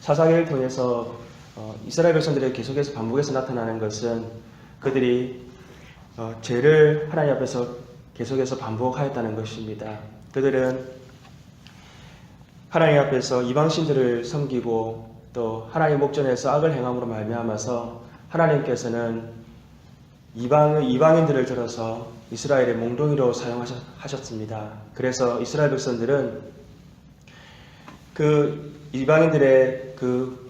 사사기를 통해서 이스라엘 백성들에게 계속해서 반복해서 나타나는 것은 그들이 죄를 하나님 앞에서 계속해서 반복하였다는 것입니다. 그들은 하나님 앞에서 이방신들을 섬기고 또 하나님 목전에서 악을 행함으로 말미암아서 하나님께서는 이방인들을 들어서 이스라엘의 몽둥이로 사용하셨습니다. 그래서 이스라엘 백성들은 그 이방인들의 그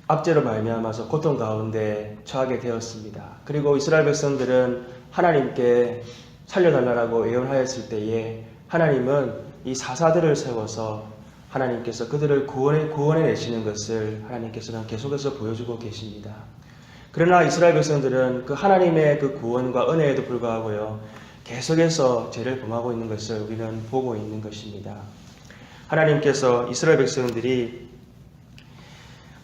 압제로 말미암아서 고통 가운데 처하게 되었습니다. 그리고 이스라엘 백성들은 하나님께 살려달라고 애원하였을 때에 하나님은 이 사사들을 세워서 하나님께서 그들을 구원해 내시는 것을 하나님께서는 계속해서 보여주고 계십니다. 그러나 이스라엘 백성들은 그 하나님의 그 구원과 은혜에도 불구하고요, 계속해서 죄를 범하고 있는 것을 우리는 보고 있는 것입니다. 하나님께서 이스라엘 백성들이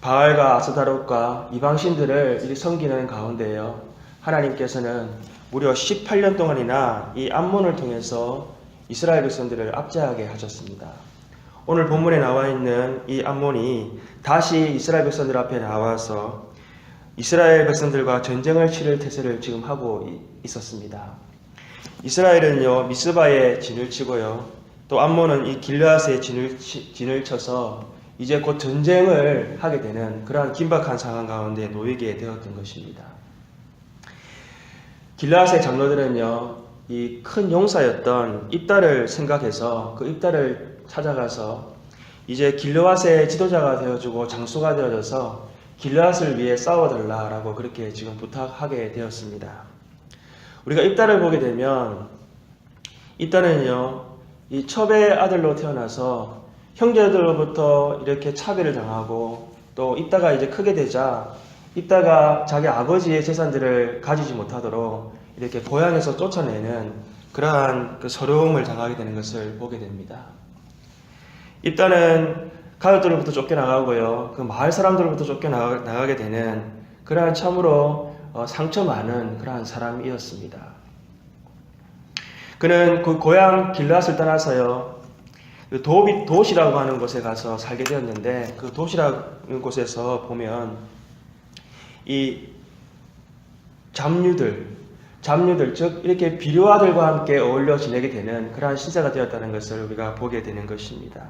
바알과 아스타롯과 이방신들을 섬기는 가운데요, 하나님께서는 무려 18년 동안이나 이 암몬을 통해서 이스라엘 백성들을 압제하게 하셨습니다. 오늘 본문에 나와 있는 이 암몬이 다시 이스라엘 백성들 앞에 나와서 이스라엘 백성들과 전쟁을 치를 태세를 지금 하고 있었습니다. 이스라엘은요, 미스바에 진을 치고요, 또 암몬은 이 길르앗에 진을 쳐서 이제 곧 전쟁을 하게 되는 그러한 긴박한 상황 가운데 놓이게 되었던 것입니다. 길르앗의 장로들은요, 이 큰 용사였던 입달을 생각해서 그 입달을 찾아가서 이제 길르앗의 지도자가 되어주고 장수가 되어져서 길르앗을 위해 싸워달라라고 그렇게 지금 부탁하게 되었습니다. 우리가 입달을 보게 되면 입달은요, 이 첩의 아들로 태어나서 형제들로부터 이렇게 차별을 당하고 또 입다가 이제 크게 되자 입다가 자기 아버지의 재산들을 가지지 못하도록 이렇게 고향에서 쫓아내는 그러한 그 서러움을 당하게 되는 것을 보게 됩니다. 입다는 가족들로부터 쫓겨나가고요, 그 마을 사람들로부터 쫓겨나가게 되는 그러한 참으로 상처 많은 그러한 사람이었습니다. 그는 그 고향 길르앗을 떠나서요, 그 도시라고 하는 곳에 가서 살게 되었는데, 그 도시라는 곳에서 보면 이 잡류들 즉 이렇게 비료아들과 함께 어울려 지내게 되는 그러한 신세가 되었다는 것을 우리가 보게 되는 것입니다.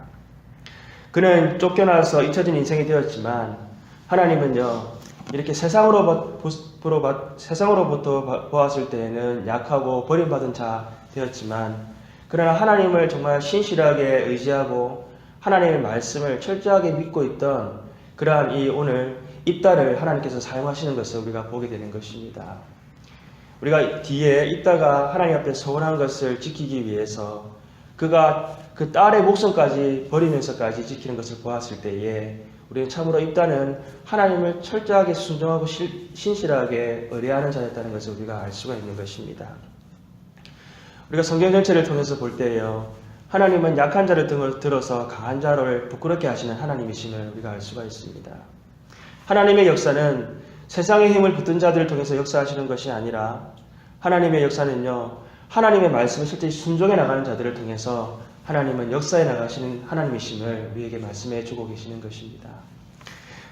그는 쫓겨나서 잊혀진 인생이 되었지만 하나님은요, 이렇게 세상으로부터 보았을 때에는 약하고 버림받은 자 되었지만, 그러나 하나님을 정말 신실하게 의지하고 하나님의 말씀을 철저하게 믿고 있던 그러한 이 오늘 입다를 하나님께서 사용하시는 것을 우리가 보게 되는 것입니다. 우리가 뒤에 입다가 하나님 앞에 서원한 것을 지키기 위해서 그가 그 딸의 목숨까지 버리면서까지 지키는 것을 보았을 때에 우리는 참으로 입다는 하나님을 철저하게 순종하고 신실하게 의뢰하는 자였다는 것을 우리가 알 수가 있는 것입니다. 우리가 성경 전체를 통해서 볼 때요, 하나님은 약한 자를 들어서 강한 자를 부끄럽게 하시는 하나님이심을 우리가 알 수가 있습니다. 하나님의 역사는 세상의 힘을 붙든 자들을 통해서 역사하시는 것이 아니라 하나님의 역사는요, 하나님의 말씀을 실제 순종해 나가는 자들을 통해서 하나님은 역사해 나가시는 하나님이심을 우리에게 말씀해 주고 계시는 것입니다.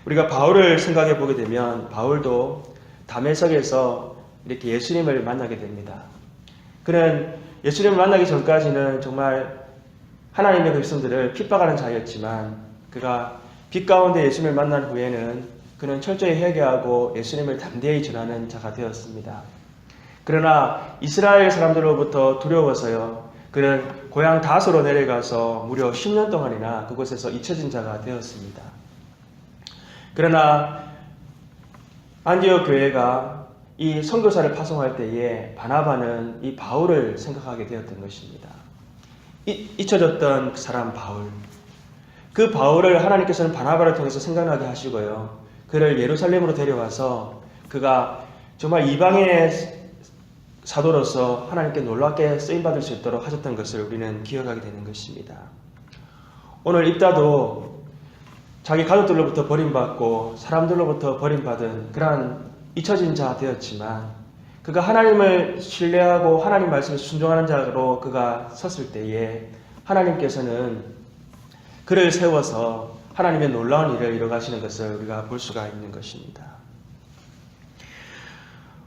우리가 바울을 생각해 보게 되면 바울도 다메섹에서 이렇게 예수님을 만나게 됩니다. 그는 예수님을 만나기 전까지는 정말 하나님의 백성들을 핍박하는 자였지만 그가 빛 가운데 예수님을 만난 후에는 그는 철저히 회개하고 예수님을 담대히 전하는 자가 되었습니다. 그러나 이스라엘 사람들로부터 두려워서요, 그는 고향 다소로 내려가서 무려 10년 동안이나 그곳에서 잊혀진 자가 되었습니다. 그러나 안디옥 교회가 이 선교사를 파송할 때에 바나바는 이 바울을 생각하게 되었던 것입니다. 잊혀졌던 사람 바울, 그 바울을 하나님께서는 바나바를 통해서 생각나게 하시고요, 그를 예루살렘으로 데려와서 그가 정말 이방인의 사도로서 하나님께 놀랍게 쓰임받을 수 있도록 하셨던 것을 우리는 기억하게 되는 것입니다. 오늘 입다도 자기 가족들로부터 버림받고 사람들로부터 버림받은 그러한 잊혀진 자 되었지만 그가 하나님을 신뢰하고 하나님 말씀에 순종하는 자로 그가 섰을 때에 하나님께서는 그를 세워서 하나님의 놀라운 일을 이뤄가시는 것을 우리가 볼 수가 있는 것입니다.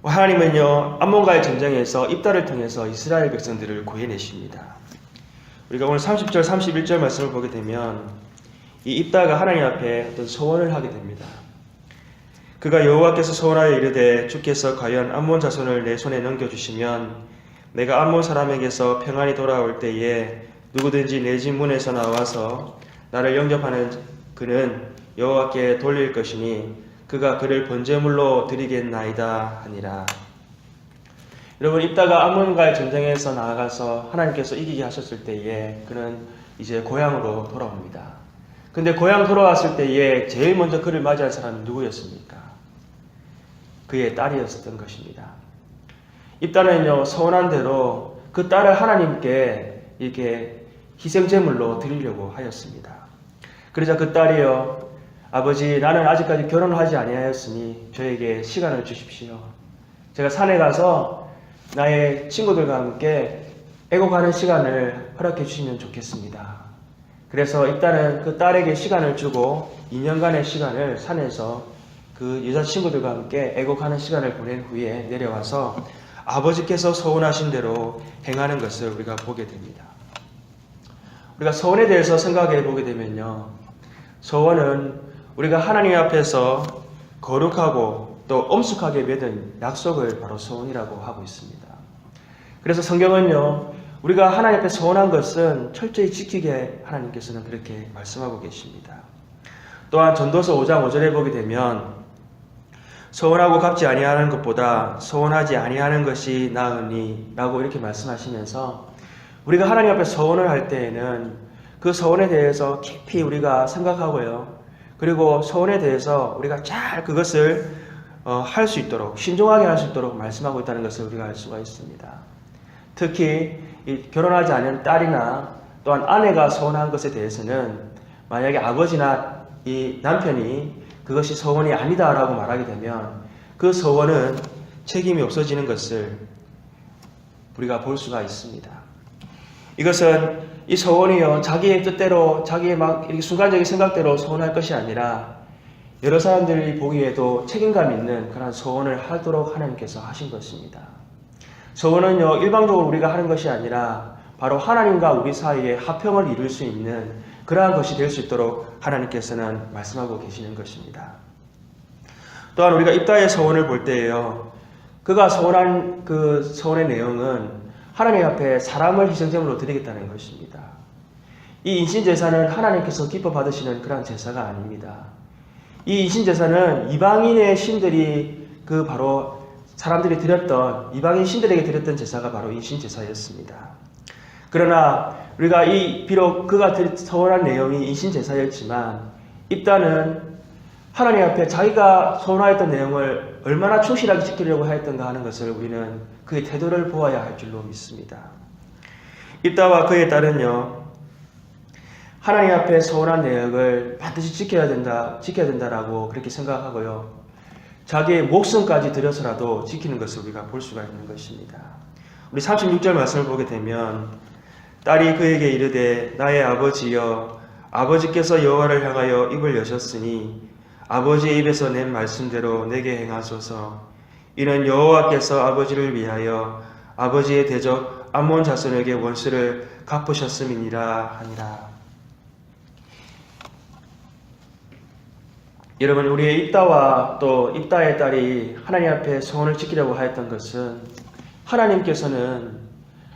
하나님은요, 암몬과의 전쟁에서 입다를 통해서 이스라엘 백성들을 구해내십니다. 우리가 오늘 30절, 31절 말씀을 보게 되면 이 입다가 하나님 앞에 어떤 소원을 하게 됩니다. 그가 여호와께서 소원하여 이르되 주께서 과연 암몬 자손을 내 손에 넘겨주시면 내가 암몬 사람에게서 평안히 돌아올 때에 누구든지 내 집 문에서 나와서 나를 영접하는 그는 여호와께 돌릴 것이니 그가 그를 번제물로 드리겠나이다 하니라. 여러분, 입다가 암몬과의 전쟁에서 나아가서 하나님께서 이기게 하셨을 때에 그는 이제 고향으로 돌아옵니다. 근데 고향 돌아왔을 때에 제일 먼저 그를 맞이할 사람은 누구였습니까? 그의 딸이었던 것입니다. 입다는요, 서운한 대로 그 딸을 하나님께 이렇게 희생제물로 드리려고 하였습니다. 그러자 그 딸이요, 아버지, 나는 아직까지 결혼을 하지 아니하였으니 저에게 시간을 주십시오. 제가 산에 가서 나의 친구들과 함께 애곡하는 시간을 허락해 주시면 좋겠습니다. 그래서 일단은 그 딸에게 시간을 주고 2년간의 시간을 산에서 그 여자친구들과 함께 애곡하는 시간을 보낸 후에 내려와서 아버지께서 서원하신 대로 행하는 것을 우리가 보게 됩니다. 우리가 서원에 대해서 생각해 보게 되면요, 서원은 우리가 하나님 앞에서 거룩하고 또 엄숙하게 맺은 약속을 바로 서원이라고 하고 있습니다. 그래서 성경은요, 우리가 하나님 앞에 서원한 것은 철저히 지키게 하나님께서는 그렇게 말씀하고 계십니다. 또한 전도서 5장 5절에 보게 되면 서원하고 갚지 아니하는 것보다 서원하지 아니하는 것이 나으니 라고 이렇게 말씀하시면서 우리가 하나님 앞에 서원을 할 때에는 그 서원에 대해서 깊이 우리가 생각하고요, 그리고 서원에 대해서 우리가 잘 그것을 할 수 있도록, 신중하게 할 수 있도록 말씀하고 있다는 것을 우리가 알 수가 있습니다. 특히 결혼하지 않은 딸이나 또한 아내가 서원한 것에 대해서는 만약에 아버지나 이 남편이 그것이 서원이 아니다라고 말하게 되면 그 서원은 책임이 없어지는 것을 우리가 볼 수가 있습니다. 이것은 이 서원이요, 자기의 뜻대로, 자기의 막 이렇게 순간적인 생각대로 서원할 것이 아니라 여러 사람들이 보기에도 책임감 있는 그런 서원을 하도록 하나님께서 하신 것입니다. 서원은요, 일방적으로 우리가 하는 것이 아니라 바로 하나님과 우리 사이에 화평을 이룰 수 있는 그러한 것이 될 수 있도록 하나님께서는 말씀하고 계시는 것입니다. 또한 우리가 입다의 서원을 볼 때에요, 그가 서원한 그 서원의 내용은 하나님 앞에 사람을 희생제물로 드리겠다는 것입니다. 이 인신제사는 하나님께서 기뻐 받으시는 그런 제사가 아닙니다. 이 인신제사는 이방인의 신들이 그 바로 사람들이 드렸던, 이방인 신들에게 드렸던 제사가 바로 인신제사였습니다. 그러나 우리가 비록 그가 서원한 내용이 인신제사였지만 입다는 하나님 앞에 자기가 서원하였던 내용을 얼마나 충실하게 지키려고 하였던가 하는 것을 우리는 그의 태도를 보아야 할 줄로 믿습니다. 입다와 그의 딸은요, 하나님 앞에 서원한 내용을 반드시 지켜야 된다라고 그렇게 생각하고요, 자기의 목숨까지 들여서라도 지키는 것을 우리가 볼 수가 있는 것입니다. 우리 36절 말씀을 보게 되면 딸이 그에게 이르되 나의 아버지여, 아버지께서 여호와를 향하여 입을 여셨으니 아버지의 입에서 낸 말씀대로 내게 행하소서. 이는 여호와께서 아버지를 위하여 아버지의 대적 암몬 자손에게 원수를 갚으셨음이니라 하니라. 여러분, 우리의 입다와 또 입다의 딸이 하나님 앞에 서원을 지키려고 하였던 것은 하나님께서는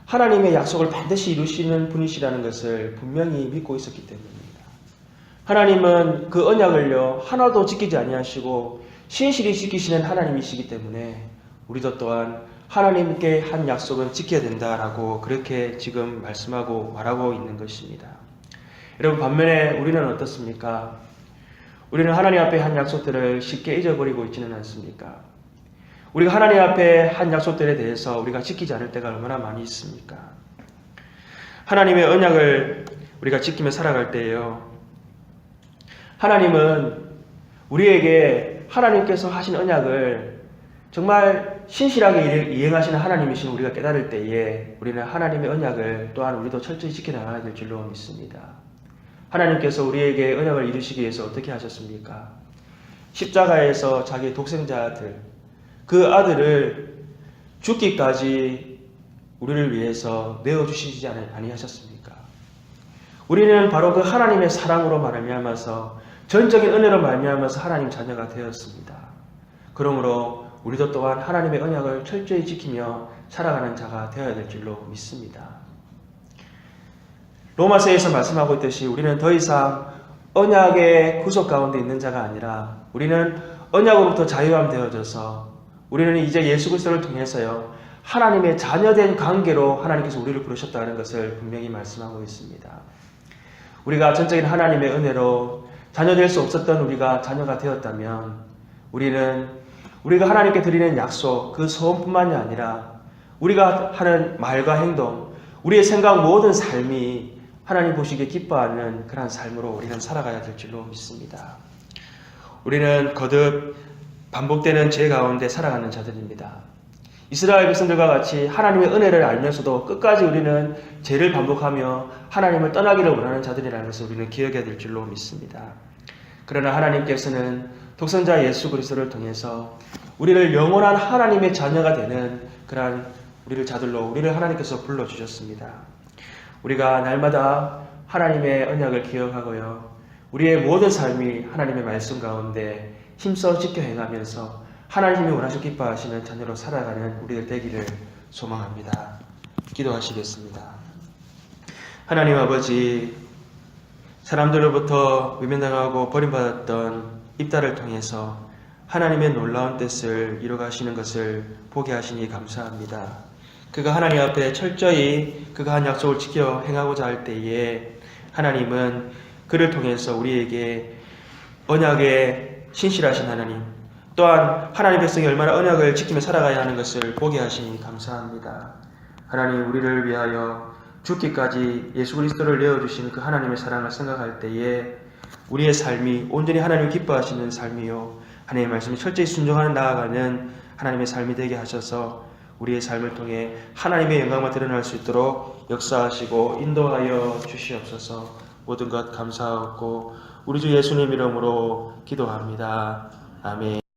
하나님의 약속을 반드시 이루시는 분이시라는 것을 분명히 믿고 있었기 때문입니다. 하나님은 그 언약을요, 하나도 지키지 아니하시고 신실히 지키시는 하나님이시기 때문에 우리도 또한 하나님께 한 약속은 지켜야 된다라고 그렇게 지금 말하고 있는 것입니다. 여러분, 반면에 우리는 어떻습니까? 우리는 하나님 앞에 한 약속들을 쉽게 잊어버리고 있지는 않습니까? 우리가 하나님 앞에 한 약속들에 대해서 우리가 지키지 않을 때가 얼마나 많이 있습니까? 하나님의 언약을 우리가 지키며 살아갈 때에요, 하나님은 우리에게 하나님께서 하신 언약을 정말 신실하게 이행하시는 하나님이신 우리가 깨달을 때에 우리는 하나님의 언약을 또한 우리도 철저히 지켜나가야 될 줄로 믿습니다. 하나님께서 우리에게 언약을 이루시기 위해서 어떻게 하셨습니까? 십자가에서 자기 독생자 아들, 그 아들을 죽기까지 우리를 위해서 내어주시지 아니하셨습니까? 우리는 바로 그 하나님의 사랑으로 말미암아서 전적인 은혜로 말미암아서 하나님 자녀가 되었습니다. 그러므로 우리도 또한 하나님의 언약을 철저히 지키며 살아가는 자가 되어야 될 줄로 믿습니다. 로마서에서 말씀하고 있듯이 우리는 더 이상 언약의 구속 가운데 있는 자가 아니라 우리는 언약으로부터 자유함 되어져서 우리는 이제 예수 그리스도를 통해서요 하나님의 자녀된 관계로 하나님께서 우리를 부르셨다는 것을 분명히 말씀하고 있습니다. 우리가 전적인 하나님의 은혜로 자녀될 수 없었던 우리가 자녀가 되었다면 우리가 하나님께 드리는 약속, 그 소원뿐만이 아니라 우리가 하는 말과 행동, 우리의 생각 모든 삶이 하나님 보시기에 기뻐하는 그러한 삶으로 우리는 살아가야 될 줄로 믿습니다. 우리는 거듭 반복되는 죄 가운데 살아가는 자들입니다. 이스라엘 백성들과 같이 하나님의 은혜를 알면서도 끝까지 우리는 죄를 반복하며 하나님을 떠나기를 원하는 자들이라는 것을 우리는 기억해야 될 줄로 믿습니다. 그러나 하나님께서는 독생자 예수 그리스도를 통해서 우리를 영원한 하나님의 자녀가 되는 그러한 우리를 하나님께서 불러주셨습니다. 우리가 날마다 하나님의 언약을 기억하고요. 우리의 모든 삶이 하나님의 말씀 가운데 힘써 지켜 행하면서 하나님이 원하시고 기뻐하시는 자녀로 살아가는 우리들 되기를 소망합니다. 기도하시겠습니다. 하나님 아버지, 사람들로부터 외면당하고 버림받았던 입다를 통해서 하나님의 놀라운 뜻을 이루가시는 것을 보게 하시니 감사합니다. 그가 하나님 앞에 철저히 그가 한 약속을 지켜 행하고자 할 때에 하나님은 그를 통해서 우리에게 언약의 신실하신 하나님, 또한 하나님 백성이 얼마나 언약을 지키며 살아가야 하는 것을 보게 하시니 감사합니다. 하나님, 우리를 위하여 죽기까지 예수 그리스도를 내어주신 그 하나님의 사랑을 생각할 때에 우리의 삶이 온전히 하나님을 기뻐하시는 삶이요 하나님의 말씀에 철저히 순종하는 나아가는 하나님의 삶이 되게 하셔서 우리의 삶을 통해 하나님의 영광만 드러날 수 있도록 역사하시고 인도하여 주시옵소서. 모든 것 감사하고 우리 주 예수님 이름으로 기도합니다. 아멘.